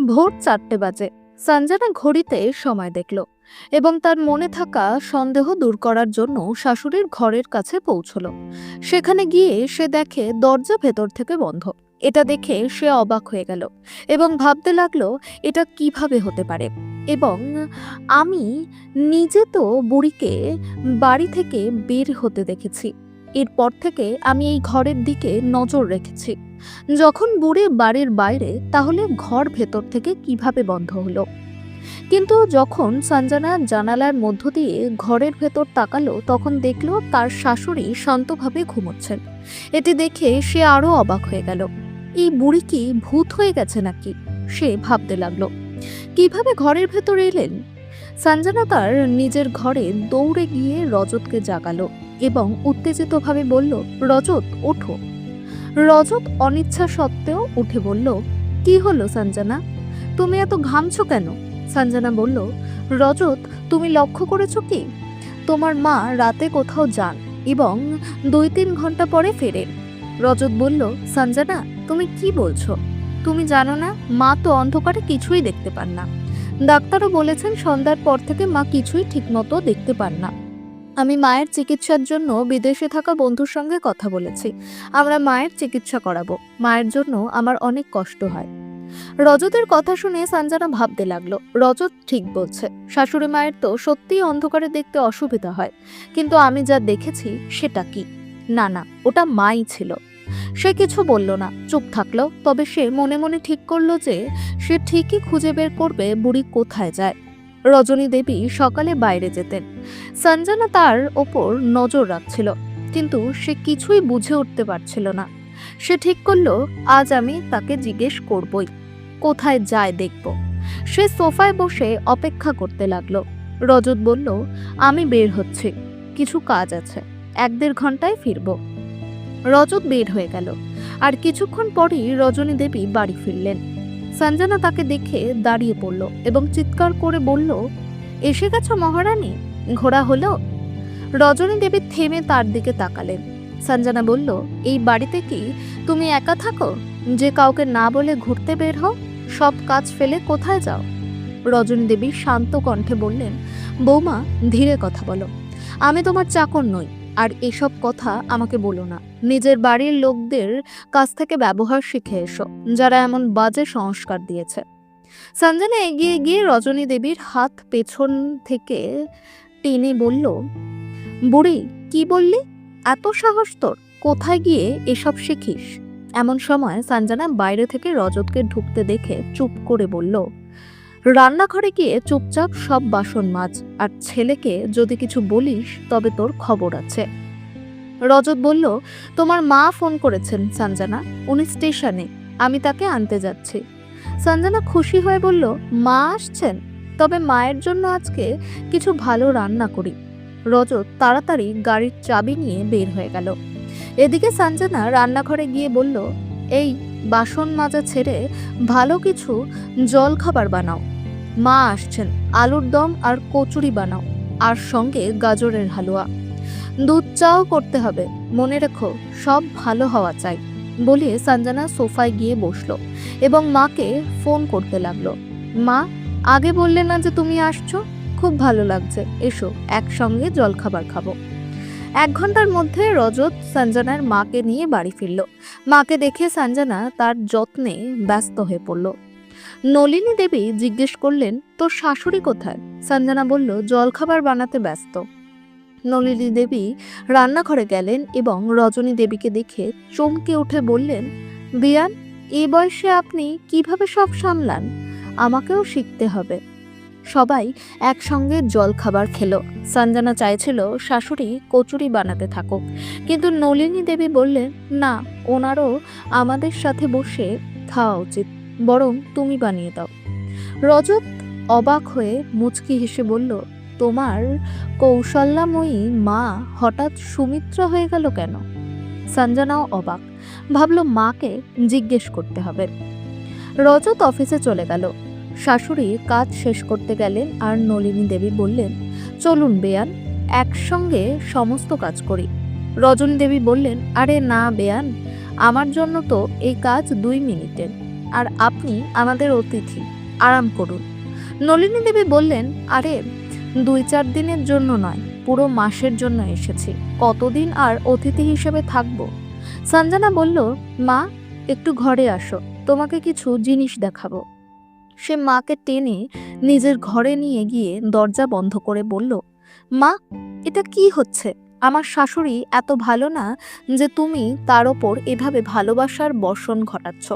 ভোর 4টে বাজে। সঞ্জনা ঘড়িতে সময় দেখল এবং তার মনে থাকা সন্দেহ দূর করার জন্য শাশুড়ির ঘরের কাছে পৌঁছলো। সেখানে গিয়ে সে দেখে দরজা ভেতর থেকে বন্ধ। এটা দেখে সে অবাক হয়ে গেল এবং ভাবতে লাগলো এটা কিভাবে হতে পারে। এবং আমি নিজে তো বুড়িকে বাড়ি থেকে বের হতে দেখেছি। এরপর থেকে আমি এই ঘরের দিকে নজর রেখেছি। যখন বুড়ি বাড়ির বাইরে, তাহলে ঘর ভেতর থেকে কিভাবে বন্ধ হলো? কিন্তু যখন সঞ্জনা জানালার মধ্য দিয়ে ঘরের ভেতর তাকালো, তখন দেখলো তার শাশুড়ি শান্তভাবে ঘুমোচ্ছেন। এটি দেখে সে আরো অবাক হয়ে গেল। এই বুড়ি কি ভূত হয়ে গেছে নাকি? সে ভাবতে লাগলো কিভাবে ঘরের ভেতর এলেন। সঞ্জনা তার নিজের ঘরে দৌড়ে গিয়ে রজতকে জাগালো এবং উত্তেজিতভাবে বলল, রজত ওঠো। রজত অনিচ্ছা সত্ত্বেও উঠে বলল, কি হলো সঞ্জনা, তুমি এত ঘামছো কেন? সঞ্জনা বলল, রজত, তুমি লক্ষ্য করেছো কি তোমার মা রাতে কোথাও যান এবং 2-3 ঘন্টা পরে ফেরেন? রজত বলল, সঞ্জনা তুমি কি বলছো? তুমি জানো না, মা তো অন্ধকারে কিছুই দেখতে পান না। ডাক্তারও বলেছেন সন্ধ্যার পর থেকে মা কিছুই ঠিকমতো দেখতে পান না। আমি মায়ের চিকিৎসার জন্য বিদেশে থাকা বন্ধুর সঙ্গে কথা বলেছি। আমরা মায়ের চিকিৎসা করাবো। মায়ের জন্য আমার অনেক কষ্ট হয়। রজতের কথা শুনে সঞ্জনা ভাবতে লাগলো, রজত ঠিক বলছে। শাশুড়ি মায়ের তো সত্যিই অন্ধকারে দেখতে অসুবিধা হয়, কিন্তু আমি যা দেখেছি সেটা কি? না না, ওটা মাই ছিল। সে কিছু বলল না, চুপ থাকলো। তবে সে মনে মনে ঠিক করলো যে সে ঠিকই খুঁজে বের করবে বুড়ি কোথায় যায়। রজনী দেবী সকালে বাইরে যেতেন। সঞ্জনা তার ওপর নজর রাখছিল, কিন্তু সে কিছুই বুঝে উঠতে পারছিল না। সে ঠিক করলো আজ আমি তাকে জিজ্ঞেস করবই, কোথায় যায় দেখব। সে সোফায় বসে অপেক্ষা করতে লাগলো। রজত বলল, আমি বের হচ্ছি, কিছু কাজ আছে, 1-1.5 ঘন্টায় ফিরবো। রজত বের হয়ে গেল। আর কিছুক্ষণ পরেই রজনী দেবী বাড়ি ফিরলেন। সঞ্জনা তাকে দেখে দাঁড়িয়ে পড়ল এবং চিৎকার করে বলল, এসে গেছো মহারানী, ঘোড়া হলো? রজনী দেবী থেমে তার দিকে তাকালেন। সঞ্জনা বলল, এই বাড়িতে কি তুমি একা থাকো যে কাউকে না বলে ঘুরতে বের হও? সব কাজ ফেলে কোথায় যাও? রজনী দেবী শান্ত কণ্ঠে বললেন, বৌমা ধীরে কথা বলো, আমি তোমার চাকর নই। আর এসব কথা আমাকে বলো না। নিজের বাড়ির লোকদের কাছ থেকে ব্যবহার শিখে এসো, যারা এমন বাজে সংস্কার দিয়েছে। সঞ্জনা এগিয়ে গিয়ে রজনী দেবীর হাত পেছন থেকে টেনে বলল, বুড়ি কি বললি? এত সাহস তোর? কোথায় গিয়ে এসব শিখিস? এমন সময় সঞ্জনা বাইরে থেকে রজতকে ঢুকতে দেখে চুপ করে বলল, রান্নাঘরে গিয়ে চুপচাপ সব বাসন মাজ, আর ছেলেকে যদি কিছু বলিস তবে তোর খবর আছে। রজত বলল, তোমার মা ফোন করেছেন সঞ্জনা, উনি স্টেশনে, আমি তাকে আনতে যাচ্ছি। সঞ্জনা খুশি হয়ে বলল, মা আসছেন? তবে মায়ের জন্য আজকে কিছু ভালো রান্না করি। রজত তাড়াতাড়ি গাড়ির চাবি নিয়ে বের হয়ে গেল। এদিকে সঞ্জনা রান্নাঘরে গিয়ে বলল, এই বাসন মাজা ছেড়ে ভালো কিছু জল খাবার বানাও। মা আসছেন, আলুর দম আর কচুরি বানাও, আর সঙ্গে গাজরের হালুয়া। দুধ চাও করতে হবে, মনে রেখো সব ভালো হওয়া চাই। বলে সঞ্জনা সোফায় গিয়ে বসলো এবং মাকে ফোন করতে লাগলো। মা, আগে বললে না যে তুমি আসছো? খুব ভালো লাগছে, এসো একসঙ্গে জলখাবার খাবো। 1 ঘন্টার মধ্যে রজত সঞ্জনার মাকে নিয়ে বাড়ি ফিরল। মাকে দেখে সঞ্জনা তার যত্নে ব্যস্ত হয়ে পড়ল। নলিনী দেবী জিজ্ঞেস করলেন, তোর শাশুড়ি কোথায়? সঞ্জনা বলল, জলখাবার বানাতে ব্যস্ত। নলিনী দেবী রান্নাঘরে গেলেন এবং রজনী দেবীকে দেখে চমকে উঠে বললেন, বিয়ান, এই বয়সে আপনি কিভাবে সব সামলান? আমাকেও শিখতে হবে। সবাই একসঙ্গে জলখাবার খেলো। সঞ্জনা চাইছিল শাশুড়ি কচুরি বানাতে থাকুক, কিন্তু নলিনী দেবী বললেন, না, ওনারও আমাদের সাথে বসে খাওয়া উচিত, বরং তুমি বানিয়ে দাও। রজত অবাক হয়ে মুচকি হেসে বলল, তোমার কৌশল্যাময়ী মা হঠাৎ সুমিত্রা হয়ে গেল কেন? সঞ্জনাও অবাক, ভাবল মাকে জিজ্ঞেস করতে হবে। রজত অফিসে চলে গেল। শাশুড়ি কাজ শেষ করতে গেলেন আর নলিনী দেবী বললেন, চলুন বেয়ান, একসঙ্গে সমস্ত কাজ করি। রজনী দেবী বললেন, আরে না বেয়ান, আমার জন্য তো এই কাজ 2 মিনিটের। আর আপনি আমাদের অতিথি, আরাম করুন। নলিনী দেবী বললেন, আরে 2-4 দিনের জন্য নয়, পুরো মাসের জন্য এসেছি, কতদিন আর অতিথি হিসেবে থাকবো। সঞ্জনা বলল, মা একটু ঘরে আসো, তোমাকে কিছু জিনিস দেখাবো। সে মাকে টেনে নিজের ঘরে নিয়ে গিয়ে দরজা বন্ধ করে বলল, মা এটা কি হচ্ছে? আমার শাশুড়ি এত ভালো না যে তুমি তার ওপর এভাবে ভালোবাসার বর্ষণ ঘটাচ্ছ।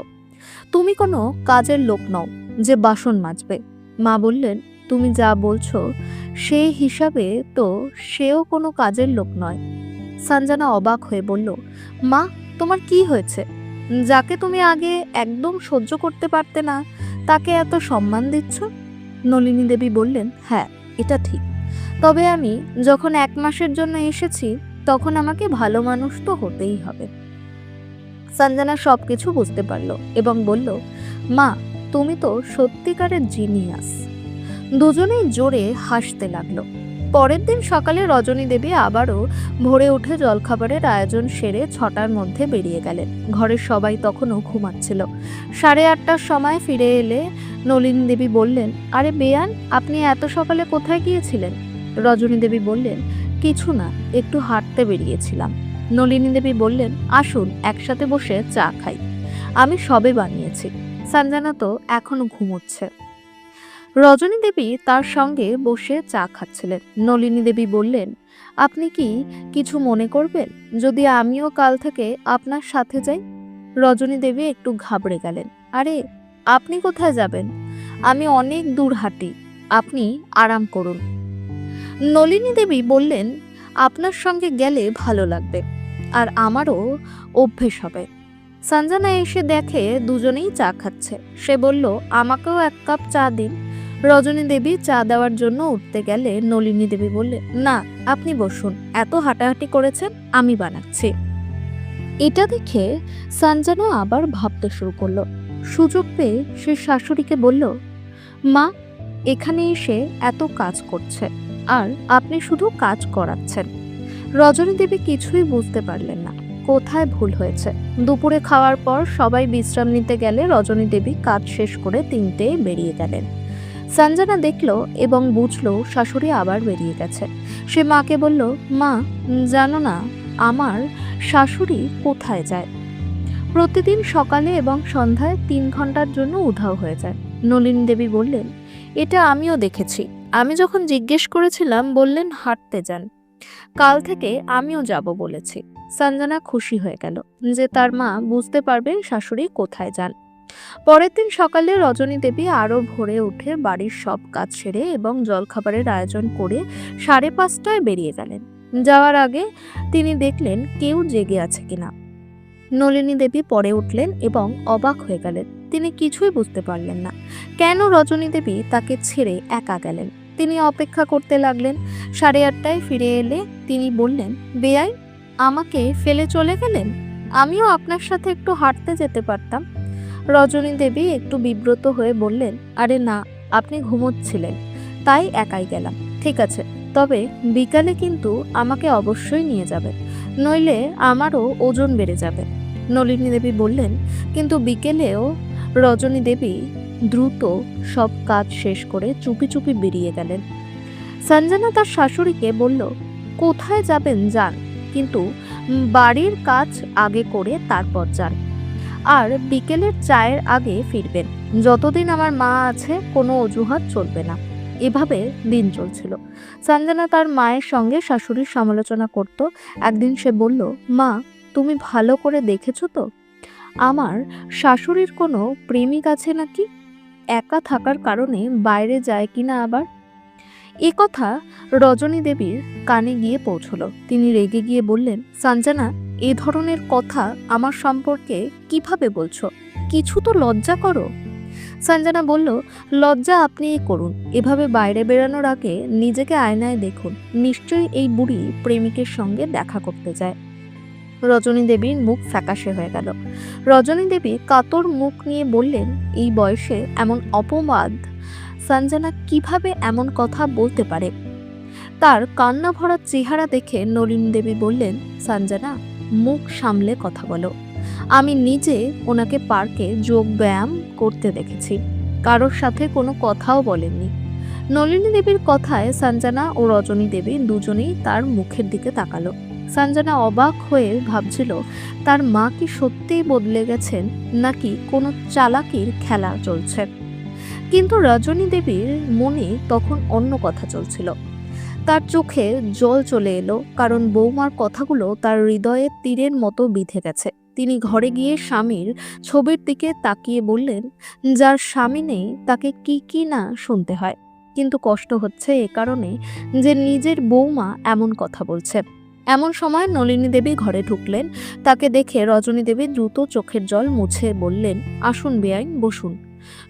তুমি কোনো কাজের লোক নও যে বাসন মাজবে। মা বললেন, তুমি যা বলছো সে হিসাবে তো সেও কোনো কাজের লোক নয়। সঞ্জনা অবাক হয়ে বলল, মা তোমার কি হয়েছে? যাকে তুমি আগে একদম সহ্য করতে পারতে না তাকে এত সম্মান দিচ্ছ? নলিনী দেবী বললেন, হ্যাঁ এটা ঠিক, তবে আমি যখন 1 মাসের জন্য এসেছি তখন আমাকে ভালো মানুষ তো হতেই হবে। সঞ্জনা সবকিছু বুঝতে পারল এবং বলল, মা তুমি তো সত্যিকারের জিনিয়াস। দুজনেই জোরে হাসতে লাগলো। পরের দিন সকালে রজনী দেবী আবারও ভোরে উঠে জলখাবারের আয়োজন সেরে 6টার মধ্যে বেরিয়ে গেলেন। ঘরের সবাই তখনও ঘুমাচ্ছিল। 8:30টার সময় ফিরে এলে নলিনী দেবী বললেন, আরে বেয়ান, আপনি এত সকালে কোথায় গিয়েছিলেন? রজনী দেবী বললেন, কিছু না, একটু হাঁটতে বেরিয়েছিলাম। নলিনী দেবী বললেন, আসুন একসাথে বসে চা খাই, আমি সবে বানিয়েছি। সঞ্জনা তো এখনো ঘুমোচ্ছে। রজনী দেবী তার সঙ্গে বসে চা খাচ্ছিলেন। নলিনী দেবী বললেন, আপনি কি কিছু মনে করবেন যদি আমিও কাল থেকে আপনার সাথে যাই? রজনী দেবী একটু ঘাবড়ে গেলেন। আরে আপনি কোথায় যাবেন? আমি অনেক দূর হাঁটি, আপনি আরাম করুন। নলিনী দেবী বললেন, আপনার সঙ্গে গেলে ভালো লাগবে, আর আমারও অভ্যেস হবে। সঞ্জনা এসে দেখে দুজনেই চা খাচ্ছে। সে বলল, আমাকেও 1 কাপ চা দিন। রজনী দেবী চা দেওয়ার জন্য উঠতে গেলে নলিনী দেবী বললেন, না আপনি বসুন, এত হাঁটাহাঁটি করেছেন, আমি বানাচ্ছি। এটা দেখে সঞ্জনা আবার ভাবতে শুরু করলো। সুযোগ পেয়ে সে শাশুড়িকে বলল, মা এখানে এসে এত কাজ করছে আর আপনি শুধু কাজ করাচ্ছেন। রজনী দেবী কিছুই বুঝতে পারলেন না কোথায় ভুল হয়েছে। দুপুরে খাওয়ার পর সবাই বিশ্রাম নিতে গেলে রজনী দেবী কাজ শেষ করে 3টেয় বেরিয়ে গেলেন। সঞ্জনা দেখলো এবং বুঝলো শাশুড়ি আবার বেরিয়ে গেছে। সে মাকে বলল, মা জানো না আমার শাশুড়ি কোথায় যায়? প্রতিদিন সকালে এবং সন্ধ্যায় 3 ঘন্টার জন্য উধাও হয়ে যায়। নলিনী দেবী বললেন, এটা আমিও দেখেছি, আমি যখন জিজ্ঞেস করেছিলাম বললেন হাঁটতে যান। কাল থেকে আমিও যাব বলেছি। সঞ্জনা খুশি হয়ে গেল যে তার মা বুঝতে পারবে শাশুড়ি কোথায় যান। পরের দিন সকালে রজনী দেবী আরো ভোরে উঠে বাড়ির সব কাজ সেরে এবং জলখাবারের আয়োজন করে 5:30টায় বেরিয়ে গেলেন। যাওয়ার আগে তিনি দেখলেন কেউ জেগে আছে কিনা। নলিনী দেবী পরে উঠলেন এবং অবাক হয়ে গেলেন। তিনি কিছুই বুঝতে পারলেন না কেন রজনী দেবী তাকে ছেড়ে একা গেলেন। তিনি অপেক্ষা করতে লাগলেন। 8:30টায় ফিরে এলে তিনি বললেন, বেয়াই আমাকে ফেলে চলে গেলেন? আমিও আপনার সাথে একটু হাঁটতে যেতে পারতাম। রজনী দেবী একটু বিব্রত হয়ে বললেন, আরে না, আপনি ঘুমোচ্ছিলেন তাই একাই গেলাম। ঠিক আছে, তবে বিকালে কিন্তু আমাকে অবশ্যই নিয়ে যাবেন, নইলে আমারও ওজন বেড়ে যাবে। নলিনী দেবী বললেন, কিন্তু বিকেলেও রজনী দেবী দ্রুত সব কাজ শেষ করে চুপি চুপি বেরিয়ে গেলেন। সঞ্জনা তার শাশুড়িকে বলল, কোথায় যাবেন যান, কিন্তু বাড়ির কাজ আগে করে তারপর যান, আর বিকেলের চায়ের আগে ফিরবেন। যতদিন আমার মা আছে কোনো অজুহাত চলবে না। এভাবে দিন চলছিল। সঞ্জনা তার মায়ের সঙ্গে শাশুড়ির সমালোচনা করত। একদিন সে বলল, মা তুমি ভালো করে দেখেছো তো আমার শাশুড়ির কোনো প্রেমিক আছে নাকি? একা থাকার কারণে বাইরে যায় কিনা আবার? এ কথা রজনী দেবীর কানে গিয়ে পৌঁছলো। তিনি রেগে গিয়ে বললেন, সঞ্জনা এ ধরনের কথা আমার সম্পর্কে কিভাবে বলছো? কিছু তো লজ্জা করো। সঞ্জনা বলল, লজ্জা আপনিই করুন, এভাবে বাইরে বেরানোর আগে নিজেকে আয়নায় দেখুন, নিশ্চয়ই এই বুড়ি প্রেমিকের সঙ্গে দেখা করতে যায়। রজনী দেবীর মুখ ফ্যাকাশে হয়ে গেল। রজনী দেবী কাতর মুখ নিয়ে বললেন, এই বয়সে এমন অপবাদ সঞ্জনা কিভাবে এমন কথা বলতে পারে? তার কান্না ভরা চেহারা দেখে নলিনী দেবী বললেন, সঞ্জনা মুখ সামলে কথা বলো। আমি নিজে ওনাকে পার্কে যোগ ব্যায়াম করতে দেখেছি, কারোর সাথে কোনো কথাও বলেননি। নলিনী দেবীর কথায় সঞ্জনা ও রজনী দেবী দুজনেই তার মুখের দিকে তাকালো। সঞ্জনা অবাক হয়ে ভাবছিল তার মা কি সত্যিই বদলে গেছেন নাকি কোনো চালাকির খেলা চলছে। কিন্তু রজনী দেবীর মনে তখন অন্য কথা চলছিল। তার চোখে জল চলে এলো, কারণ বৌমার কথাগুলো তার হৃদয়ে তীরের মতো বিঁধে গেছে। তিনি ঘরে গিয়ে স্বামীর ছবির দিকে তাকিয়ে বললেন, যার স্বামী নেই তাকে কি কি না শুনতে হয়, কিন্তু কষ্ট হচ্ছে এ কারণে যে নিজের বৌমা এমন কথা বলছে। এমন সময় নলিনী দেবী ঘরে ঢুকলেন। তাকে দেখে রজনী দেবী দ্রুত চোখের জল মুছে বললেন, আসুন বেআইন, বসুন।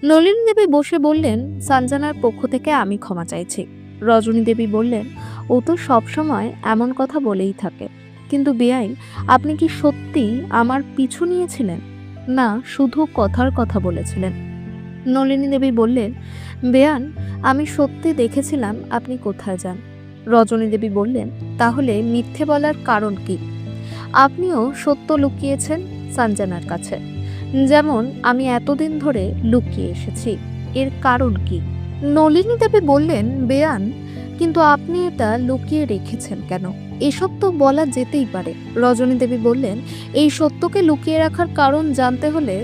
নলিনী দেবী বসে বললেন, সঞ্জনার পক্ষ থেকে আমি ক্ষমা চাইছি। রজনী দেবী বললেন, ও তো সবসময় এমন কথা বলেই থাকে, কিন্তু বেআইন, আপনি কি সত্যি আমার পিছু নিয়েছিলেন, না শুধু কথার কথা বলেছিলেন? নলিনী দেবী বললেন, বেয়ান, আমি সত্যি দেখেছিলাম আপনি কোথায় যান। রজনী দেবী বললেন, তাহলে মিথ্যে বলার কারণ কি? আপনিও সত্য লুকিয়েছেন সঞ্জনার কাছে, যেমন আমি এতদিন ধরে লুকিয়ে এসেছি। এর কারণ কি? নলিনী দেবী বললেন, বেয়ান, কিন্তু আপনি এটা লুকিয়ে রেখেছেন কেন? এসব তো বলা যেতেই পারে। রজনী দেবী বললেন, এই সত্যকে লুকিয়ে রাখার কারণ জানতে হলে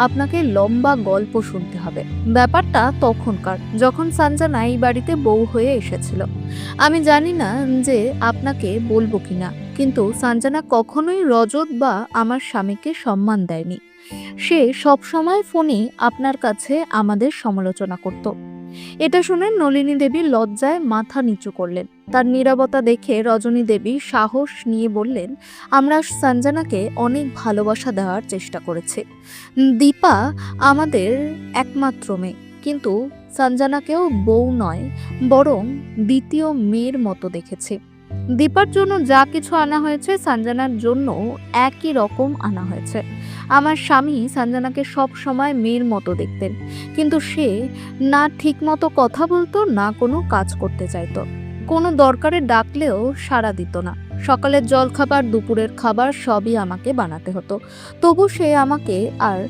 আপনাকে লম্বা গল্প শুনতে হবে। ব্যাপারটা তখনকার, যখন সঞ্জনা এই বাড়িতে বউ হয়ে এসেছিল। আমি জানি না যে আপনাকে বলবো কিনা, কিন্তু সঞ্জনা কখনোই রজত বা আমার স্বামীকে সম্মান দেয়নি। সে সবসময় ফোনে আপনার কাছে আমাদের সমালোচনা করত। এটা শুনে নলিনী দেবী লজ্জায় মাথা নিচু করলেন। তার নীরবতা দেখে রজনী দেবী সাহস নিয়ে বললেন, আমরা সঞ্জনাকে অনেক ভালোবাসা দেওয়ার চেষ্টা করেছি। দীপা আমাদের একমাত্র মেয়ে, কিন্তু সঞ্জনাকেও বউ নয়, বরং দ্বিতীয় মেয়ের মতো দেখেছি। দীপার জন্য যা কিছু আনা হয়েছে সঞ্জনার জন্য একই রকম আনা হয়েছে। আমার স্বামী সঞ্জনাকে সব সময় মেয়ের মতো দেখতেন, কিন্তু সে না ঠিক মতো কথা বলতো, না কোনো কাজ করতে চাইতো। কোনো দরকারে ডাকলেও সাড়া দিত না। সকালের জলখাবার, দুপুরের খাবার সবই আমাকে বানাতে হতো। তবু সে আমাকে আর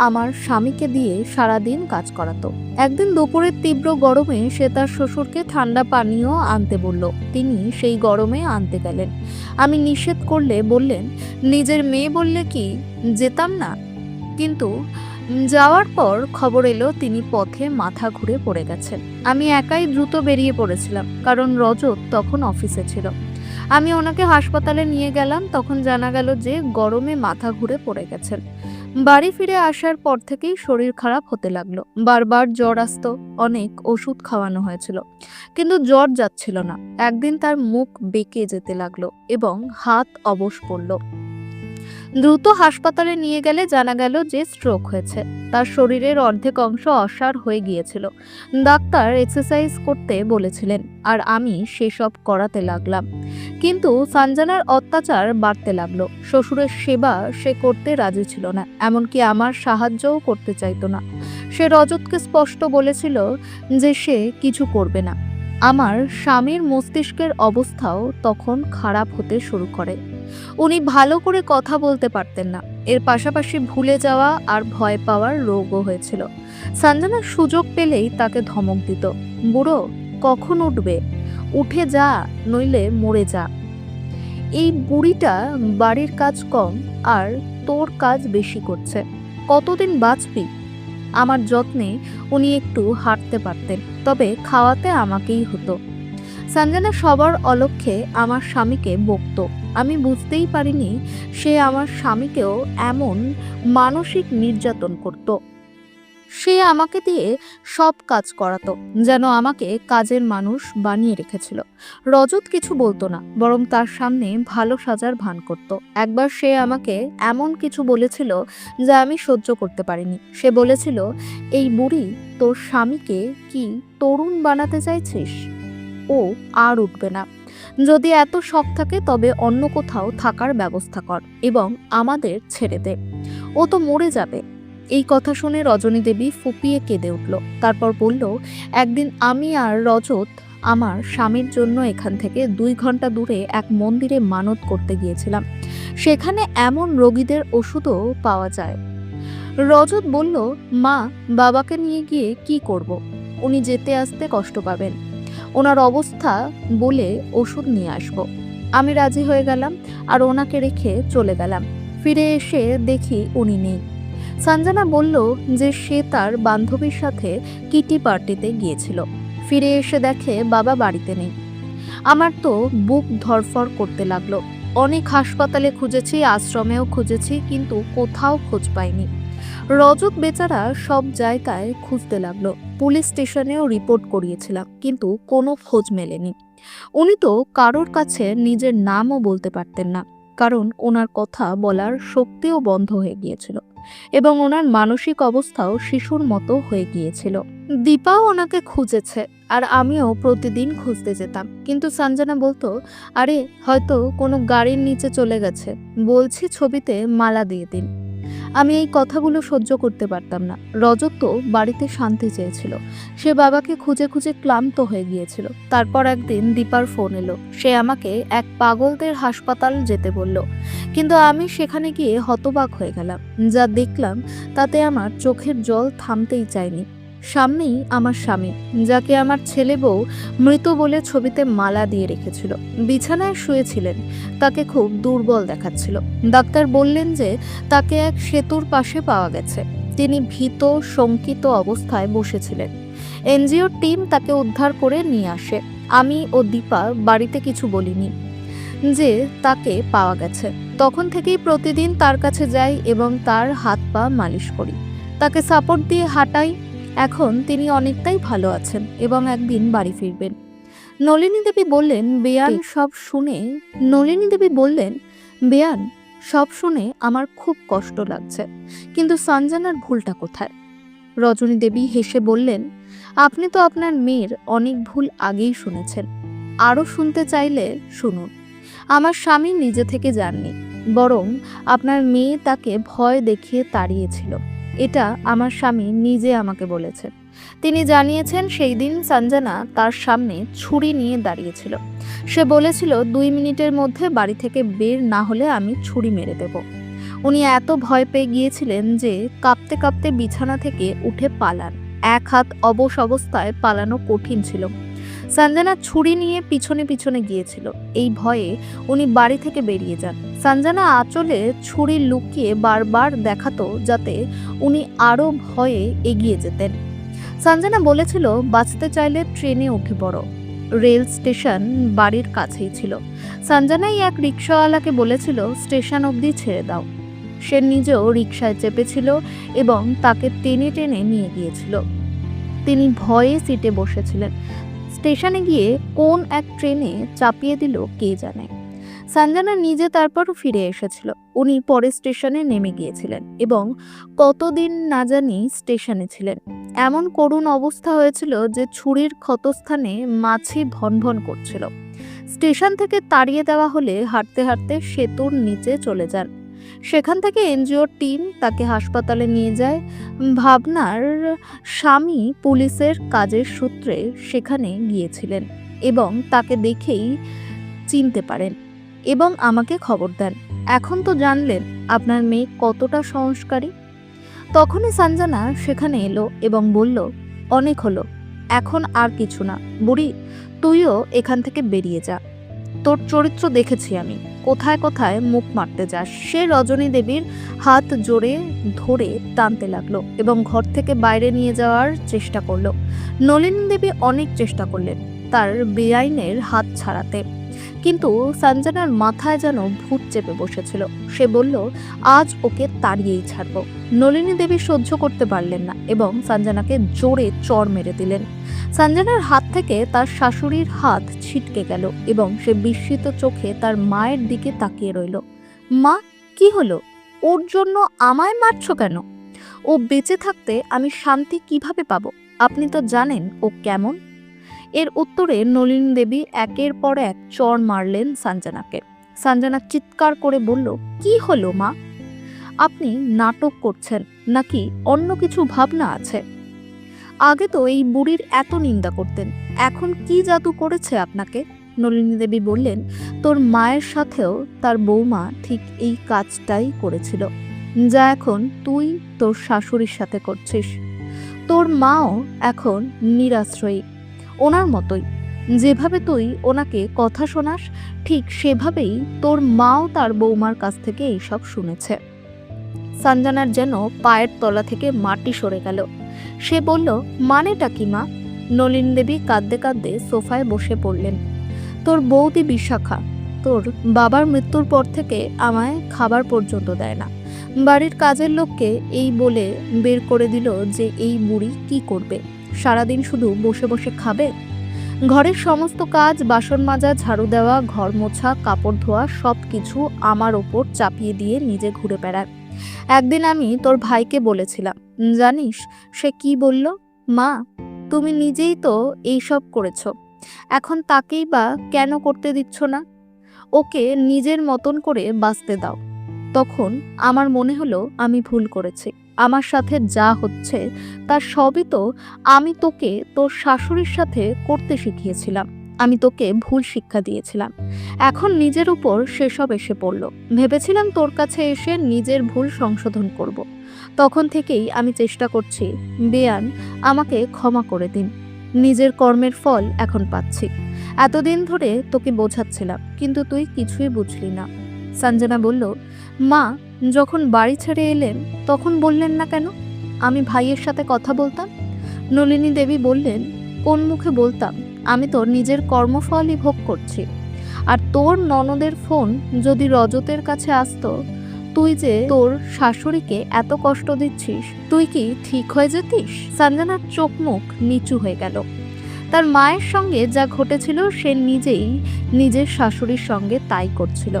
আমার স্বামীকে দিয়ে সারাদিন কাজ করাতো। একদিন দুপুরের তীব্র গরমে সে তার শ্বশুরকে ঠান্ডা পানীয় আনতে বলল। তিনি সেই গরমে আনতে গেলেন। আমি নিষেধ করলে বললেন, নিজের মেয়ে বললে কি যেতাম না? কিন্তু যাওয়ার পর খবর এলো তিনি পথে মাথা ঘুরে পড়ে গেছেন। আমি একাই দ্রুত বেরিয়ে পড়েছিলাম, কারণ রজত তখন অফিসে ছিল। আমি ওনাকে হাসপাতালে নিয়ে গেলাম। তখন জানা গেল যে গরমে মাথা ঘুরে পড়ে গেছেন। বাড়ি ফিরে আসার পর থেকেই শরীর খারাপ হতে লাগলো। বারবার জ্বর আসতো। অনেক ওষুধ খাওয়ানো হয়েছিল, কিন্তু জ্বর যাচ্ছিল না। একদিন তার মুখ বেঁকে যেতে লাগলো এবং হাত অবশ পড়ল। দ্রুত হাসপাতালে নিয়ে গেলে জানা গেল যে স্ট্রোক হয়েছে। তার শরীরের অর্ধেক অংশ অসাড় হয়ে গিয়েছিল। ডাক্তার এক্সারসাইজ করতে বলেছিলেন, আর আমি সেসব করাতে লাগলাম। কিন্তু সঞ্জনার অত্যাচার বাড়তে লাগলো। শ্বশুরের সেবা সে করতে রাজি ছিল না, এমনকি আমার সাহায্যও করতে চাইতো না। সে রজতকে স্পষ্ট বলেছিল যে সে কিছু করবে না। আমার স্বামীর মস্তিষ্কের অবস্থাও তখন খারাপ হতে শুরু করে। উনি ভালো করে কথা বলতে পারতেন না। এর পাশাপাশি ভুলে যাওয়া আর ভয় পাওয়ার রোগও হয়েছিল। সঞ্জনা সুযোগ পেলেই তাকে ধমক দিত, বুড়ো কখন উঠবে, উঠে যা, নইলে মরে যা। এই বুড়িটা বাড়ির কাজ কম আর তোর কাজ বেশি করছে, কতদিন বাঁচবি? আমার যত্নে উনি একটু হাঁটতে পারতেন, তবে খাওয়াতে আমাকেই হতো। সঞ্জনা সবার অলক্ষ্যে আমার স্বামীকে বকতো। আমি বুঝতেই পারিনি সে আমার স্বামীকেও এমন মানসিক নির্যাতন করত। সে আমাকে দিয়ে সব কাজ করাতো, যেন আমাকে কাজের মানুষ বানিয়ে রেখেছিল। রজত কিছু বলতো না, বরং তার সামনে ভালো সাজার ভান করত। একবার সে আমাকে এমন কিছু বলেছিল যা আমি সহ্য করতে পারিনি। সে বলেছিল, এই বুড়ি, তোর স্বামীকে কি তরুণ বানাতে চাইছিস? ও আর উঠবে না। যদি এত শখ থাকে তবে অন্য কোথাও থাকার ব্যবস্থা কর এবং আমাদের ছেড়ে দে। ও তো মরে যাবে। এই কথা শুনে রজনী দেবী ফুপিয়ে কেঁদে উঠল। তারপর বলল, একদিন আমি আর রজত আমার স্বামীর জন্য এখান থেকে 2 ঘন্টা দূরে এক মন্দিরে মানত করতে গিয়েছিলাম। সেখানে এমন রোগীদের ওষুধও পাওয়া যায়। রজত বলল, মা, বাবাকে নিয়ে গিয়ে কি করব? উনি যেতে আসতে কষ্ট পাবেন। ওনার অবস্থা বলে ওষুধ নিয়ে আসব। আমি রাজি হয়ে গেলাম আর ওনাকে রেখে চলে গেলাম। ফিরে এসে দেখি উনি নেই। সঞ্জনা বলল যে সে তার বান্ধবীর সাথে কিটি পার্টিতে গিয়েছিল। ফিরে এসে দেখে বাবা বাড়িতে নেই। আমার তো বুক ধড়ফড় করতে লাগলো। অনেক হাসপাতালে খুঁজেছি, আশ্রমেও খুঁজেছি, কিন্তু কোথাও খোঁজ পাইনি। রজত বেচারা সব জায়গায় খুঁজতে লাগলো। পুলিশ স্টেশনেও রিপোর্ট করিয়েছিলাম, কিন্তু কোনো খোঁজ মেলেনি। উনি তো কারোর কাছে নিজের নামও বলতে পারতেন না, কারণ ওনার কথা বলার শক্তিও বন্ধ হয়ে গিয়েছিল এবং ওনার মানসিক অবস্থাও শিশুর মতো হয়ে গিয়েছিল। দীপাও ওনাকে খুঁজেছে আর আমিও প্রতিদিন খুঁজতে যেতাম, কিন্তু সঞ্জনা বলতো, আরে হয়তো কোনো গাড়ির নিচে চলে গেছে, বলছি ছবিতে মালা দিয়ে দিন। আমি এই কথাগুলো সহ্য করতে পারতাম না। রজত তো বাড়িতে শান্তি চেয়েছিল। সে বাবাকে খুঁজে খুঁজে ক্লান্ত হয়ে গিয়েছিল। তারপর একদিন দীপার ফোন এলো। সে আমাকে এক পাগলদের হাসপাতাল যেতে বলল, কিন্তু আমি সেখানে গিয়ে হতবাক হয়ে গেলাম। যা দেখলাম তাতে আমার চোখের জল থামতেই চায়নি। সামনেই আমার স্বামী, যাকে আমার ছেলে বউ মৃত বলে ছবিতে মালা দিয়ে রেখেছিল, বিছানায় শুয়েছিলেন। তাকে খুব দুর্বল দেখাচ্ছিল। ডাক্তার বললেন যে তাকে এক সেতুর পাশে পাওয়া গেছে। তিনি ভীত শঙ্কিত অবস্থায় বসেছিলেন। এনজিওর টিম তাকে উদ্ধার করে নিয়ে আসে। আমি ও দীপা বাড়িতে কিছু বলিনি যে তাকে পাওয়া গেছে। তখন থেকেই প্রতিদিন তার কাছে যাই এবং তার হাত পা মালিশ করি, তাকে সাপোর্ট দিয়ে হাঁটাই। এখন তিনি অনেকটাই ভালো আছেন এবং একদিন বাড়ি ফিরবেন। নলিনী দেবী বললেন, বেয়ান, সব শুনে আমার খুব কষ্ট লাগছে, কিন্তু সঞ্জনার ভুলটা কোথায়? রজনী দেবী হেসে বললেন, আপনি তো আপনার মেয়ের অনেক ভুল আগেই শুনেছেন। আরও শুনতে চাইলে শুনুন। আমার স্বামী নিজে থেকে যাননি, বরং আপনার মেয়ে তাকে ভয় দেখিয়ে তাড়িয়েছিল। এটা আমার স্বামী নিজে আমাকে বলেছেন। তিনি জানিয়েছেন সেই দিন সঞ্জনা তার সামনে ছুরি নিয়ে দাঁড়িয়েছিল। সে বলেছিল 2 মিনিটের মধ্যে বাড়ি থেকে বের না হলে আমি ছুরি মেরে দেব। উনি এত ভয় পেয়ে গিয়েছিলেন যে কাঁপতে কাঁপতে বিছানা থেকে উঠে পালান। এক হাত অবশ অবস্থায় পালানো কঠিন ছিল। সঞ্জনা ছুরি নিয়ে পিছনে পিছনে গিয়েছিল। এই ভয়ে উনি বাড়ি থেকে বেরিয়ে যান। সঞ্জনা আঁচলে ছুরি লুকিয়ে বারবার দেখাতো, যাতে উনি আরো ভয়ে এগিয়ে যেতেন। সঞ্জনা বলেছিল, বাঁচতে চাইলে ট্রেনে উঠে পড়ো। রেল স্টেশন বাড়ির কাছেই ছিল। সঞ্জনাই এক রিক্সাওয়ালাকে বলেছিল স্টেশন অবধি ছেড়ে দাও। সে নিজেও রিক্সায় চেপেছিল এবং তাকে টেনে টেনে নিয়ে গিয়েছিল। তিনি ভয়ে সিটে বসেছিলেন। স্টেশনে গিয়ে কোন এক ট্রেনে চাপিয়ে দিল কে জানে। সঞ্জনা নিজে তারপরও ফিরে এসেছিল। উনি পরে স্টেশনে নেমে গিয়েছিলেন এবং কতদিন না জানি স্টেশনে ছিলেন। এমন করুণ অবস্থা হয়েছিল যে ছুরির ক্ষতস্থানে মাছি ভনভন করছিল। স্টেশন থেকে তাড়িয়ে দেওয়া হলে হাঁটতে হাঁটতে সেতুর নিচে চলে যান। সেখান থেকে এনজিওর টিম তাকে হাসপাতালে নিয়ে যায়। ভাবনার স্বামী পুলিশের কাজের সূত্রে সেখানে গিয়েছিলেন এবং তাকে দেখেই চিনতে পারেন এবং আমাকে খবর দেন। এখন তো জানলেন আপনার মেয়ে কতটা সংস্কারী। তখনই সঞ্জনা সেখানে এলো এবং বলল, অনেক হলো, এখন আর কিছু না। বুড়ি, তুইও এখান থেকে বেরিয়ে যা। তোর চরিত্র দেখেছি আমি, কোথায় কোথায় মুখ মারতে যাস। সে রজনী দেবীর হাত জোরে ধরে টানতে লাগলো এবং ঘর থেকে বাইরে নিয়ে যাওয়ার চেষ্টা করলো। নলিনী দেবী অনেক চেষ্টা করলেন তার বেআইনের হাত ছাড়াতে, কিন্তু সঞ্জনার মাথায় যেন ভূত চেপে বসেছিল। সে বলল, আজ ওকে তাড়িয়েই ছাড়ব। নলিনী দেবী সহ্য করতে পারলেন না এবং সঞ্জনাকে জোরে চড় মেরে দিলেন। সঞ্জনার হাত থেকে তার শাশুড়ির হাত ছিটকে গেল এবং সে বিস্মিত চোখে তার মায়ের দিকে তাকিয়ে রইল। মা, কি হলো? ওর জন্য আমায় মারছ কেন? ও বেঁচে থাকতে আমি শান্তি কিভাবে পাবো? আপনি তো জানেন ও কেমন। এর উত্তরে নলিনী দেবী একের পর এক চড় মারলেন সঞ্জনাকে। সঞ্জনা চিৎকার করে বলল, কি হলো মা? আপনি নাটক করছেন নাকি অন্য কিছু ভাবনা আছে? আগে তো এই বুড়ির এত নিন্দা করতেন, এখন কি জাদু করেছে আপনাকে? নলিনী দেবী বললেন, তোর মায়ের সাথেও তার বৌমা ঠিক এই কাজটাই করেছিল। যা এখন তুই তোর শাশুড়ির সাথে করছিস। তোর মাও এখন নিরাশ্রয়ী, ওনার মতোই। যেভাবে তুই ওনাকে কথা শোনাস, ঠিক সেভাবেই তোর মাও তার বৌমার কাছ থেকে এইসব শুনেছে। সঞ্জনার যেন পায়ের তলা থেকে মাটি সরে গেল। সে বলল, মানেটা কি মা? নলিনী দেবী কাঁদতে কাঁদতে সোফায় বসে পড়লেন। তোর বৌদি বিশাখা তোর বাবার মৃত্যুর পর থেকে আমায় খাবার পর্যন্ত দেয় না। বাড়ির কাজের লোককে এই বলে বের করে দিল যে এই বুড়ি কি করবে, সারাদিন শুধু বসে বসে খাবে। ঘরের সমস্ত কাজ, বাসন মাজা, ঝাড়ু দেওয়া, ঘর মোছা, কাপড় ধোয়া সব কিছু আমার ওপর চাপিয়ে দিয়ে নিজে ঘুরে বেড়ায়। একদিন আমি তোর ভাইকে বলেছিলাম, জানিস সে কি বলল? মা, তুমি নিজেই তো এইসব করেছো, এখন তাকেই বা কেন করতে দিচ্ছ না? ওকে নিজের মতন করে বাঁচতে দাও। তখন আমার মনে হলো আমি ভুল করেছি। আমার সাথে যা হচ্ছে তার সবই তো আমি তোকে তোর শাশুড়ির সাথে করতে শিখিয়েছিলাম। আমি তোকে ভুল শিক্ষা দিয়েছিলাম। এখন নিজের উপর সেসব এসে পড়ল। ভেবেছিলাম তোর কাছে এসে নিজের ভুল সংশোধন করব। তখন থেকেই আমি চেষ্টা করছি, বেয়ান আমাকে ক্ষমা করে দিন। নিজের কর্মের ফল এখন পাচ্ছি। এতদিন ধরে তোকে বোঝাচ্ছিলাম, কিন্তু তুই কিছুই বুঝলি না। সঞ্জনা বলল, মা, যখন বাড়ি ছেড়ে এলেন তখন বললেন না কেন আমি ভাইয়ের সাথে কথা বলতাম? নলিনী দেবী বললেন, কোন মুখে বলতাম? আমি তো নিজের কর্মফলই ভোগ করছি। আর তোর ননদের ফোন যদি রজতের কাছে আসতো, তুই যে তোর শাশুড়িকে এত কষ্ট দিচ্ছিস, তুই কি ঠিক হয়ে যেতিস? সঞ্জনার চোখ মুখ নিচু হয়ে গেল। তার মায়ের সঙ্গে যা ঘটেছিল সে নিজেই নিজের শাশুড়ির সঙ্গে তাই করছিল।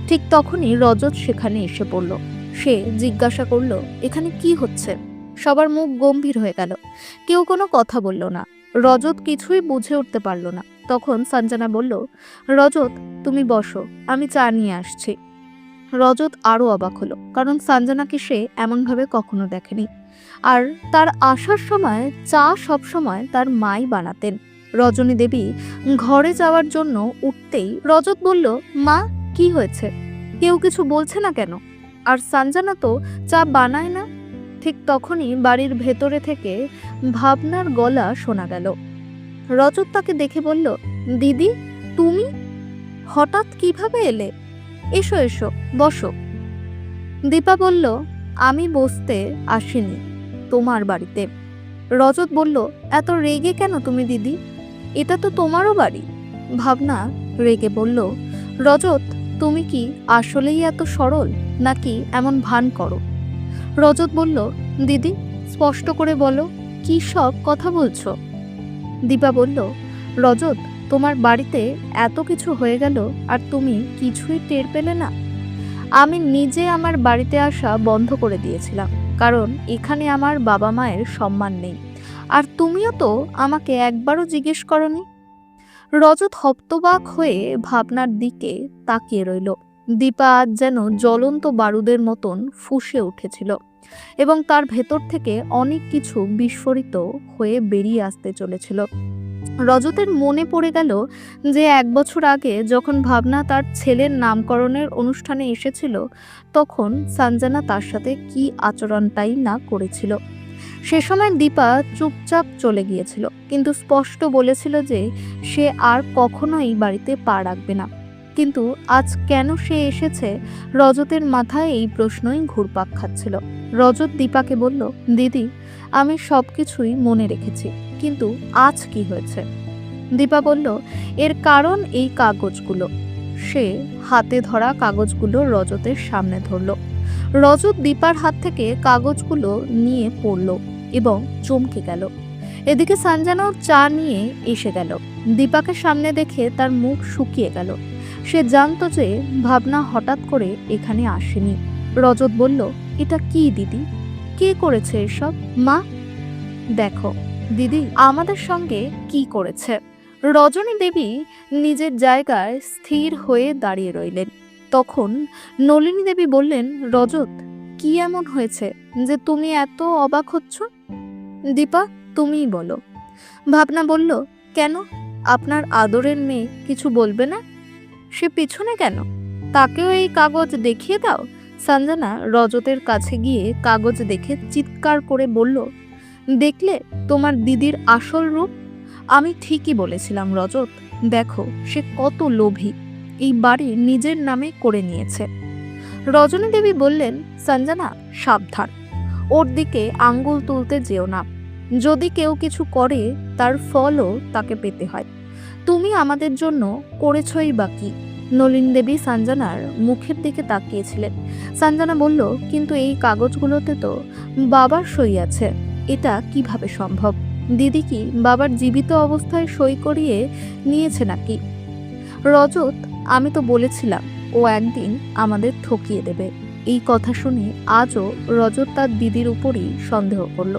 ঠিক তখনই রজত সেখানে এসে পড়ল। সে জিজ্ঞাসা করল, এখানে কি হচ্ছে? সবার মুখ গম্ভীর হয়ে গেল। কেউ কোনো কথা বলল না। রজত কিছুই বুঝে উঠতে পারল না। তখন সঞ্জনা বলল, রজত, তুমি বসো, আমি চা নিয়ে আসছি। রজত আরও অবাক হলো, কারণ সঞ্জনাকে সে এমনভাবে কখনো দেখেনি। আর তার আসার সময় চা সবসময় তার মাই বানাতেন। রজনী দেবী ঘরে যাওয়ার জন্য উঠতেই রজত বলল, মা, কি হয়েছে? কেউ কিছু বলছে না কেন? আর সঞ্জনা তো চা বানায় না। ঠিক তখনই বাড়ির ভেতরে থেকে ভাবনার গলা শোনা গেল। রজত তাকে দেখে বলল, দিদি, তুমি হঠাৎ কিভাবে এলে? এসো এসো, বসো। দীপা বলল, আমি বসতে আসিনি তোমার বাড়িতে। রজত বলল, এত রেগে কেন তুমি দিদি? এটা তো তোমারও বাড়ি। ভাবনা রেগে বলল, রজত, তুমি কি আসলেই এত সরল, নাকি এমন ভান করো? রজত বলল, দিদি, স্পষ্ট করে বলো, কি সব কথা বলছো? দীপা বলল, রজত, তোমার বাড়িতে এত কিছু হয়ে গেল আর তুমি কিছুই টের পেলে না। আমি নিজে আমার বাড়িতে আসা বন্ধ করে দিয়েছিলাম, কারণ এখানে আমার বাবা মায়ের সম্মান নেই। আর তুমিও তো আমাকে একবারও জিজ্ঞেস করনি। রজত হতবাক হয়ে ভাবনার দিকে তাকিয়ে রইল। দীপা আজ যেন জ্বলন্ত বারুদের মতন ফুঁসে উঠেছিল এবং তার ভেতর থেকে অনেক কিছু বিস্ফোরিত হয়ে বেরিয়ে আসতে চলেছিল। রজতের মনে পড়ে গেল যে 1 বছর আগে যখন ভাবনা তার ছেলের নামকরণের অনুষ্ঠানে এসেছিল, তখন সঞ্জনা তার সাথে কি আচরণটাই না করেছিল। সে সময় দীপা চুপচাপ চলে গিয়েছিল, কিন্তু স্পষ্ট বলেছিল যে সে আর কখনো এই বাড়িতে পা রাখবে না। কিন্তু আজ কেন সে এসেছে, রজতের মাথায় এই প্রশ্নই ঘুরপাক খাচ্ছিল। রজত দীপাকে বলল, দিদি, আমি সবকিছুই মনে রেখেছি, কিন্তু আজ কি হয়েছে? দীপা বলল, এর কারণ এই কাগজগুলো। সে হাতে ধরা কাগজগুলো রজতের সামনে ধরল। রজত দীপার হাত থেকে কাগজগুলো নিয়ে পড়ল এবং চমকে গেল। এদিকে সঞ্জনাও চা নিয়ে এসে গেল। দীপাকে সামনে দেখে তার মুখ শুকিয়ে গেল। সে জানতো যে ভাবনা হঠাৎ করে এখানে আসেনি। রজত বলল, এটা কি দিদি? কে করেছে এসব? মা, দেখো দিদি আমাদের সঙ্গে কি করেছে। রজনী দেবী নিজের জায়গায় স্থির হয়ে দাঁড়িয়ে রইলেন। তখন নলিনী দেবী বললেন, রজত, কি এমন হয়েছে যে তুমি এত অবাক হচ্ছ? দীপা, তুমিই বলো। ভাবনা বলল, কেন, আপনার আদরের মেয়ে কিছু বলবে না? সে পিছনে কেন? তাকেও এই কাগজ দেখিয়ে দাও, সঞ্জনা রজতের কাছে গিয়ে কাগজ দেখে চিৎকার করে বলল, দেখলে তোমার দিদির আসল রূপ? আমি ঠিকই বলেছিলাম রজত, দেখো সে কত লোভী, এই বাড়ি নিজের নামে করে নিয়েছে। রজনী দেবী বললেন, সঞ্জনা সাবধান, ওর দিকে আঙ্গুল তুলতে যেও না। যদি কেউ কিছু করে তার ফলও তাকে পেতে হয়। তুমি আমাদের জন্য করেছই বা কি? নলিনী দেবী সঞ্জনার মুখের দিকে তাকিয়েছিলেন। সঞ্জনা বলল, কিন্তু এই কাগজগুলোতে তো বাবার সই আছে, এটা কিভাবে সম্ভব? দিদি কি বাবার জীবিত অবস্থায় সই করিয়ে নিয়েছে নাকি? রজত, আমি তো বলেছিলাম ও একদিন আমাদের ঠকিয়ে দেবে। এই কথা শুনে আজও রজত তার দিদির উপরই সন্দেহ করল।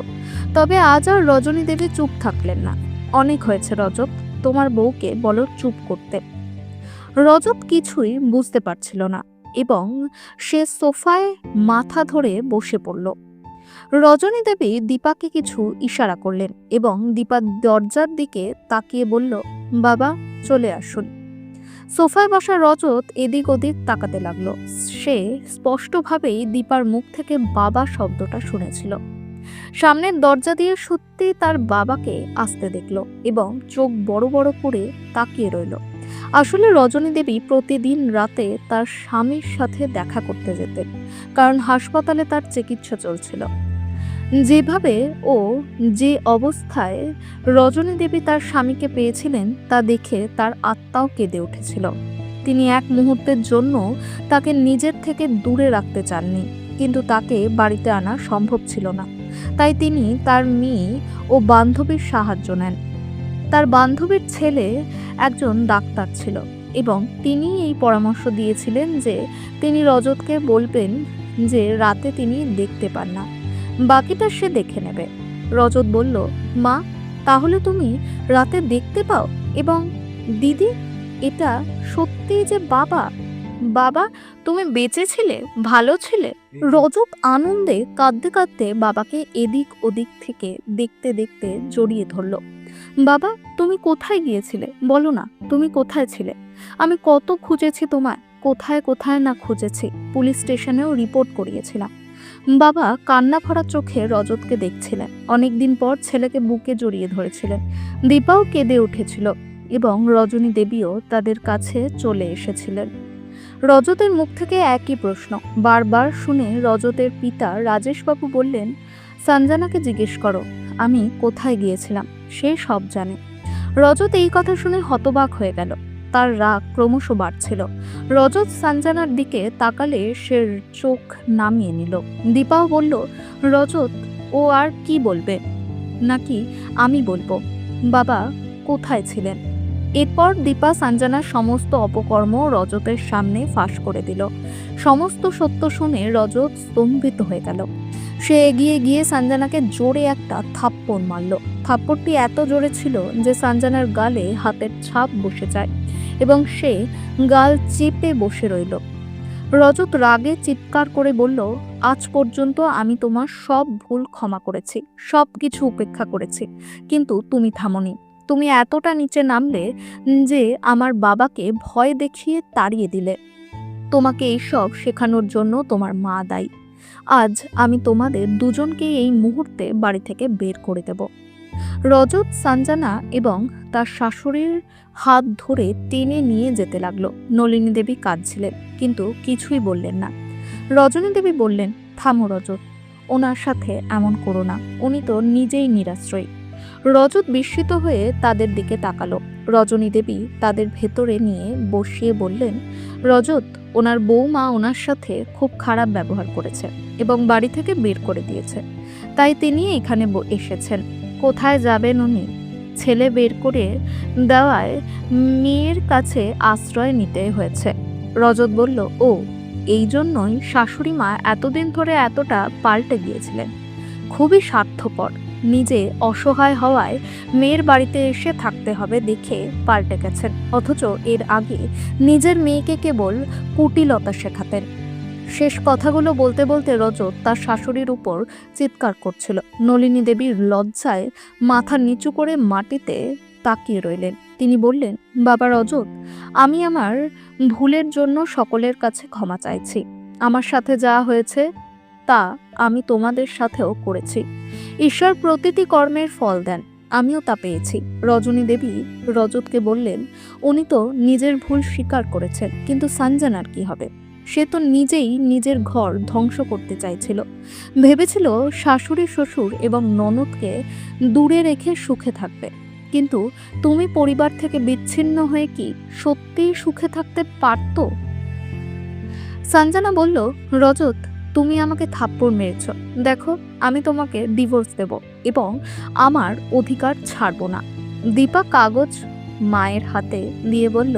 তবে আজ আর রজনী দেবী চুপ থাকলেন না। অনেক হয়েছে রজত, তোমার বউকে বলো চুপ করতে। রজত কিছুই বুঝতে পারছিল না এবং সে সোফায় মাথা ধরে বসে পড়ল। রজনী দেবী দীপাকে কিছু ইশারা করলেন এবং দীপা দরজার দিকে তাকিয়ে বলল, বাবা চলে আসুন। সোফায় বসা রজত এদিক ওদিক তাকাতে লাগলো। সে স্পষ্টভাবেই দীপার মুখ থেকে বাবা শব্দটা শুনেছিল। সামনের দরজা দিয়ে সত্যি তার বাবাকে আসতে দেখলো এবং চোখ বড় বড় করে তাকিয়ে রইল। আসলে রজনী দেবী প্রতিদিন রাতে তার স্বামীর সাথে দেখা করতে যেতেন, কারণ হাসপাতালে তার চিকিৎসা চলছিল। যেভাবে ও যে অবস্থায় রজনী দেবী তার স্বামীকে পেয়েছিলেন তা দেখে তার আত্মাও কেঁদে উঠেছিল। তিনি এক মুহূর্তের জন্য তাকে নিজের থেকে দূরে রাখতে চাননি, কিন্তু তাকে বাড়িতে আনা সম্ভব ছিল না। তাই তিনি তার মেয়ে ও বান্ধবীর সাহায্য নেন। তার বান্ধবীর ছেলে একজন ডাক্তার ছিল এবং তিনি এই পরামর্শ দিয়েছিলেন যে তিনি রজতকে বলবেন যে রাতে তিনি দেখতে পান না, বাকিটা সে দেখে নেবে। রজত বলল, মা তাহলে তুমি রাতে দেখতে পাও? এবং দিদি, এটা সত্যি যে বাবা? বাবা তুমি বেঁচে ছিলে, ভালো ছিলে? রজত আনন্দে কাঁদতে কাঁদতে বাবাকে এদিক ওদিক থেকে দেখতে দেখতে জড়িয়ে ধরল। বাবা তুমি কোথায় গিয়েছিলে, বলো না তুমি কোথায় ছিলে? আমি কত খুঁজেছি তোমায়, কোথায় কোথায় না খুঁজেছি, পুলিশ স্টেশনেও রিপোর্ট করিয়েছিলাম। বাবা কান্না ভরা চোখে রজতকে দেখছিলেন। অনেকদিন পর ছেলেকে বুকে জড়িয়ে ধরেছিলেন। দীপাও কেঁদে উঠেছিল এবং রজনী দেবীও তাদের কাছে চলে এসেছিলেন। রজতের মুখ থেকে একই প্রশ্ন বারবার শুনে রজতের পিতা রাজেশবাবু বললেন, সঞ্জনাকে জিজ্ঞেস করো আমি কোথায় গিয়েছিলাম, সে সব জানে। রজত এই কথা শুনে হতবাক হয়ে গেল। তার রাগ ক্রমশ বাড়ছিল। রজত সঞ্জনার দিকে তাকালে সে চোখ নামিয়ে নিল। দীপাও বলল, রজত ও আর কি বলবে, নাকি আমি বলবো? বাবা কোথায় ছিলেন? এরপর দীপা সঞ্জনার সমস্ত অপকর্ম রজতের সামনে ফাঁস করে দিল। সমস্ত সত্য শুনে রজত স্তম্ভিত হয়ে গেল। সে এগিয়ে গিয়ে সঞ্জনাকে জোরে একটা থাপ্পড় মারল। থাপ্পড়টি এত জোরে ছিল যে সঞ্জনার গালে হাতের ছাপ বসে যায় এবং সে গাল চেপে বসে রইল। রজত রাগে চিৎকার করে বলল, আজ পর্যন্ত আমি তোমার সব ভুল ক্ষমা করেছি, সব কিছু উপেক্ষা করেছি, কিন্তু তুমি থামোনি। তুমি এতটা নিচে নামলে যে আমার বাবাকে ভয় দেখিয়ে তাড়িয়ে দিলে। তোমাকে এইসব শেখানোর জন্য তোমার মা দায়ী। আজ আমি তোমাদের দুজনকেই এই মুহূর্তে বাড়ি থেকে বের করে দেব। রজত সঞ্জনা এবং তার শাশুড়ির হাত ধরে টেনে নিয়ে যেতে লাগলো। নলিনী দেবী কাঁদছিলেন কিন্তু কিছুই বললেন না। রজনী দেবী বললেন, থামো রজত, ওনার সাথে এমন করো না, উনি তো নিজেই নিরাশ্রয়ী। রজত বিস্মিত হয়ে তাদের দিকে তাকালো। রজনী দেবী তাদের ভেতরে নিয়ে বসিয়ে বললেন, রজত, ওনার বৌমা ওনার সাথে খুব খারাপ ব্যবহার করেছে এবং বাড়ি থেকে বের করে দিয়েছে, তাই তিনি এখানে এসেছেন। কোথায় যাবেন উনি? ছেলে বের করে দেওয়ায় মেয়ের কাছে আশ্রয় নিতে হয়েছে। রজত বলল, ও এই জন্যই শাশুড়ি মা এতদিন ধরে এতটা পাল্টে গিয়েছিলেন। খুবই স্বার্থপর, নিজে অসহায় হওয়ায় মেয়ের বাড়িতে এসে থাকতে হবে দেখে পাল্টে গেছেন, অথচ এর আগে নিজের মেয়েকে কেবল কুটিলতা শেখাতেন। শেষ কথাগুলো বলতে বলতে রজত তার শাশুড়ির উপর চিৎকার করছিল। নলিনী দেবীর লজ্জায় মাথা নিচু করে মাটিতে তাকিয়ে রইলেন। তিনি বললেন, বাবা রজত, আমি আমার ভুলের জন্য সকলের কাছে ক্ষমা চাইছি। আমার সাথে যা হয়েছে তা আমি তোমাদের সাথেও করেছি। ঈশ্বর প্রতিটি কর্মের ফল দেন, আমিও তা পেয়েছি। রজনী দেবী রজতকে বললেন, উনি তো নিজের ভুল স্বীকার করেছেন, কিন্তু সঞ্জনার কি হবে? সে তো নিজেই নিজের ঘর ধ্বংস করতে চাইছিল। ভেবেছিল শাশুড়ি শ্বশুর এবং ননদকে দূরে রেখে সুখে থাকবে। কিন্তু তুমি পরিবার থেকে বিচ্ছিন্ন হয়ে কি সত্যিই সুখে থাকতে পারতো? সঞ্জনা বলল, রজত, তুমি আমাকে থাপ্পড় মেরেছ। দেখো, আমি তোমাকে ডিভোর্স দেব এবং আমার অধিকার ছাড়বো না। দীপা কাগজ মায়ের হাতে দিয়ে বলল,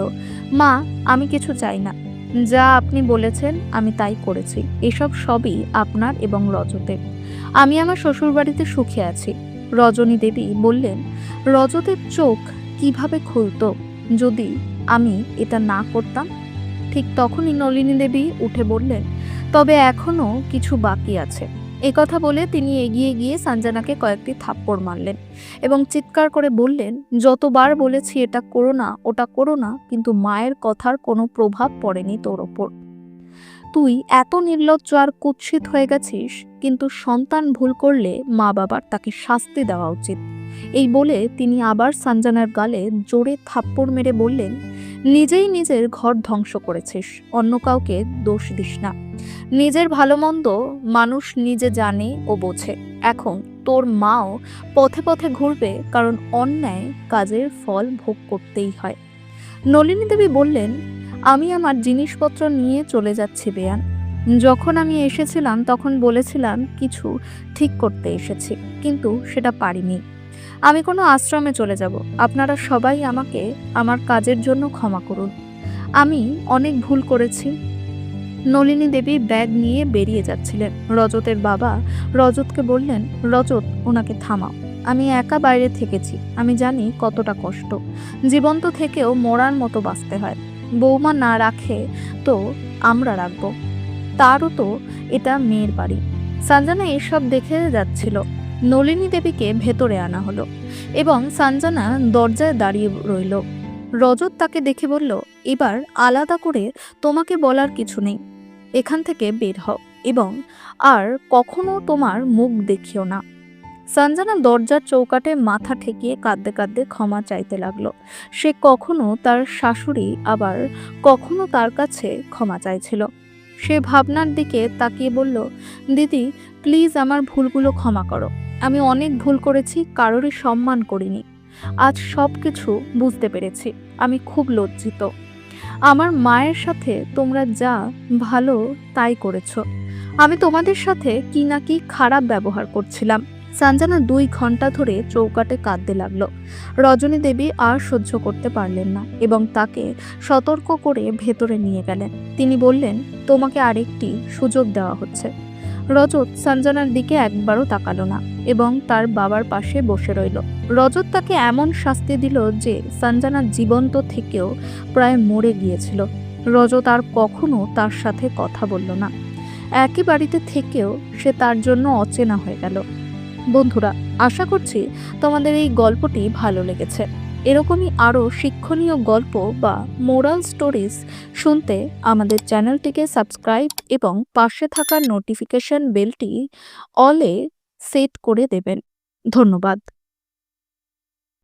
মা, আমি কিছু চাই না। যা আপনি বলেছেন আমি তাই করেছি। এসব সবই আপনার এবং রজতের। আমি আমার শ্বশুরবাড়িতে সুখে আছি। রজনী দেবী বললেন, রজতের চোখ কিভাবে খুলতো যদি আমি এটা না করতাম? ঠিক তখনই নলিনী দেবী উঠে বললেন, তবে এখনো কিছু বাকি আছে। কথা বলে তিনি এগিয়ে গিয়ে সঞ্জনাকে কয়েকটি থাপ্পড় মারলেন এবং চিৎকার করে বললেন, যতবার বলেছি এটা করো না, ওটা করো না, কিন্তু মায়ের কথার কোনো প্রভাব পড়েনি তোর ওপর। তুই এত নির্লজ্জ আর কুৎসিত হয়ে গেছিস, কিন্তু সন্তান ভুল করলে মা বাবার তাকে শাস্তি দেওয়া উচিত। এই বলে তিনি আবার সঞ্জনার গালে জোরে থাপ্পড় মেরে বললেন, নিজেই নিজের ঘর ধ্বংস করেছিস, অন্য কাউকে দোষ দিস না। নিজের ভালো মন্দ মানুষ নিজে জানে ও বোঝে। এখন তোর মাও পথে পথে ঘুরবে, কারণ অন্যায় কাজের ফল ভোগ করতেই হয়। নলিনী দেবী বললেন, আমি আমার জিনিসপত্র নিয়ে চলে যাচ্ছি বেয়ান। যখন আমি এসেছিলাম তখন বলেছিলাম কিছু ঠিক করতে এসেছি, কিন্তু সেটা পারিনি। আমি কোনো আশ্রমে চলে যাব। আপনারা সবাই আমাকে আমার কাজের জন্য ক্ষমা করুন। আমি অনেক ভুল করেছি। নলিনী দেবী ব্যাগ নিয়ে বেরিয়ে যাচ্ছিলেন। রজতের বাবা রজতকে বললেন, রজত, ওনাকে থামাও। আমি একা বাইরে থেকেছি, আমি জানি কতটা কষ্ট। জীবন্ত থেকেও মরার মতো বাঁচতে হয়। বৌমা না রাখে তো আমরা রাখবো, তারও তো এটা মেয়ের বাড়ি। সঞ্জনা এসব দেখে যাচ্ছিল। নলিনী দেবীকে ভেতরে আনা হলো এবং সঞ্জনা দরজায় দাঁড়িয়ে রইল। রজত তাকে দেখে বলল, এবার আলাদা করে তোমাকে বলার কিছু নেই। এখান থেকে বের হও এবং আর কখনো তোমার মুখ দেখিও না। সঞ্জনা দরজার চৌকাঠে মাথা ঠেকিয়ে কাঁদতে কাঁদতে ক্ষমা চাইতে লাগলো। সে কখনো তার শাশুড়ি, আবার কখনো তার কাছে ক্ষমা চাইছিল। সে ভাবনার দিকে তাকিয়ে বলল, দিদি, প্লিজ আমার ভুলগুলো ক্ষমা করো। আমি অনেক ভুল করেছি, কারোরই সম্মান করিনি। আজ সব কিছু বুঝতে পেরেছি। আমি খুব লজ্জিত। আমার মায়ের সাথে তোমরা যা ভালো তাই করেছ। আমি তোমাদের সাথে কি না কি খারাপ ব্যবহার করছিলাম। সঞ্জনা 2 ঘন্টা ধরে চৌকাটে কাঁদতে লাগলো। রজনী দেবী আর সহ্য করতে পারলেন না এবং তাকে সতর্ক করে ভেতরে নিয়ে গেলেন। তিনি বললেন, তোমাকে আরেকটি সুযোগ দেওয়া হচ্ছে। রজত সঞ্জনার দিকে একবারও তাকালো না এবং তার বাবার পাশে বসে রইল। রজত তাকে এমন শাস্তি দিল যে সঞ্জনা জীবন্ত থেকেও প্রায় মরে গিয়েছিল। রজত আর কখনো তার সাথে কথা বলল না। একই বাড়িতে থেকেও সে তার জন্য অচেনা হয়ে গেল। বন্ধুরা, আশা করছি তোমাদের এই গল্পটি ভালো লেগেছে। এরকমই আরও শিক্ষণীয় গল্প বা মোরাল স্টোরিজ শুনতে আমাদের চ্যানেলটিকে সাবস্ক্রাইব এবং পাশে থাকা নোটিফিকেশন বেলটি অলে সেট করে দেবেন। ধন্যবাদ।